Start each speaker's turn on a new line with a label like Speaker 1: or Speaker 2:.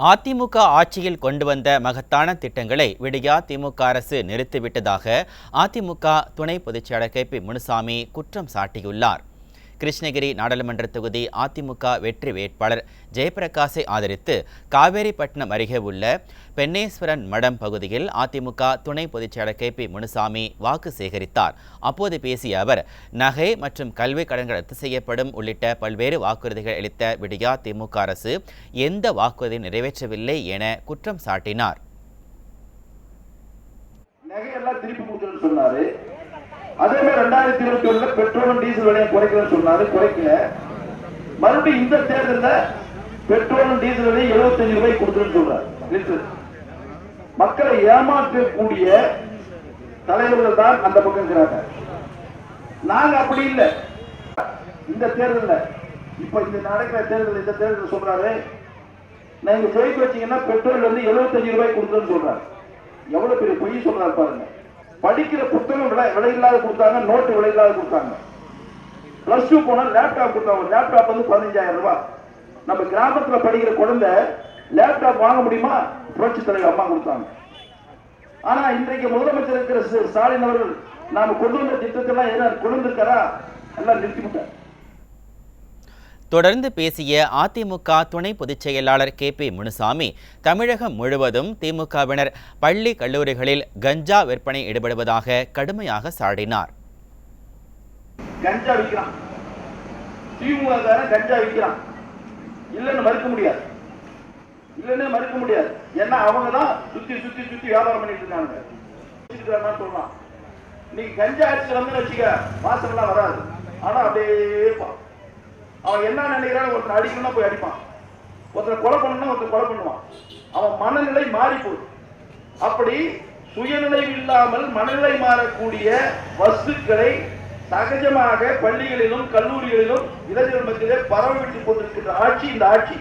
Speaker 1: அதிமுக ஆட்சியில் கொண்டு வந்த மகத்தான திட்டங்களை விடியா திமுக அரசு நிறுத்திவிட்டதாக அதிமுக துணை பொதுச்செயலாளர் KP முனுசாமி குற்றம் சாட்டியுள்ளார். கிருஷ்ணகிரி நாடாளுமன்ற தொகுதி அதிமுக வெற்றி வேட்பாளர் ஜெயபிரகாஷை ஆதரித்து காவேரிப்பட்டினம் அருகே உள்ள பென்னேஸ்வரன் மடம் பகுதியில் அதிமுக துணை பொதுச்செயலாளர் KP முனுசாமி வாக்கு சேகரித்தார். அப்போது பேசிய அவர், நகை மற்றும் கல்வி கடன்கள் ரத்து செய்யப்படும் உள்ளிட்ட பல்வேறு வாக்குறுதிகள் அளித்த விடியா திமுக அரசு எந்த வாக்குறுதியும் நிறைவேற்றவில்லை என குற்றம் சாட்டினார்.
Speaker 2: அதே மாதிரி 2021 பெட்ரோல் டீசல் விலையை குறைக்கலன்னு சொன்னாரு, குறைக்கல. மறுபடியும் இந்த தேர்தலில் பெட்ரோல் டீசல் விலை 75 ரூபாய் கொடுத்துன்னு சொல்றாரு. மக்களை ஏமாற்றக்கூடிய தலைவர்கள் தான் அந்த பக்கம் இருக்கிறாங்க. நாங்க அப்படி இல்லை. இந்த தேர்தலில் இப்ப இந்த நடக்கிற தேர்தல், இந்த தேர்தல் சொல்றாரு, நீங்க ஜெயிக்க வச்சீங்கன்னா பெட்ரோல் வந்து 75 ரூபாய் கொடுத்துன்னு சொல்றாரு. எவ்வளவு பெரிய பொய் சொல்றாரு பாருங்க. படிக்கிற புத்தகம் விலை இல்லாத கொடுத்தாங்க, நோட்டு விலை இல்லாத கொடுத்தாங்க. பிளஸ் 2 போனா லேப்டாப் கொடுத்தாங்க. லேப்டாப் வந்து 15,000 ரூபாய். நம்ம கிராமத்துல படிக்கிற குழந்தை லேப்டாப் வாங்க முடியுமா? புரட்சி தலைவர் அம்மா கொடுத்தாங்க. ஆனா இன்றைக்கு முதலமைச்சர் இருக்கிற ஸ்டாலின் அவர்கள் நாம கொண்டு வந்த திட்டத்தெல்லாம் என்ன கொண்டு வந்திருக்காரா? எல்லாம் நிறுத்திவிட்டார்.
Speaker 1: தொடர்ந்து பேசிய அதிமுக துணை பொதுச் செயலாளர் KP முனுசாமி, தமிழகம் முழுவதும் திமுகவினர் பள்ளி கல்லூரிகளில் கஞ்சா விற்பனை ஈடுபடுவதாக கடுமையாக சாடினார்.
Speaker 2: கஞ்சா விற்கிறான், திமுக கஞ்சா விற்கிறான், இல்லைன்னு மறுக்க முடியாது. ஏன்னா அவங்க தான் சுத்தி சுத்தி சுத்தி வியாபாரம் பண்ணிட்டு இருக்காங்க சொல்லலாம். இன்னைக்கு கஞ்சா அடிச்சு வந்து வச்சுக்க வாசல்லாம் வராது. ஆனா அப்படியே அவன் என்ன நினைக்கிறான், ஒருத்தர் அடிக்கணும்னா போய் அடிப்பான், ஒருத்தர் கொலை பண்ணணும்னா ஒருத்தர் கொலை பண்ணுவான். அவன் மனநிலை மாறி போகுது. அப்படி சுயநிலை இல்லாமல் மனநிலை மாறக்கூடிய வஸ்துக்களை சகஜமாக பள்ளிகளிலும் கல்லூரிகளிலும் இளைஞர்கள் மத்தியிலே பரவவிட்டுக் கொண்டிருக்கின்ற ஆட்சி இந்த ஆட்சி.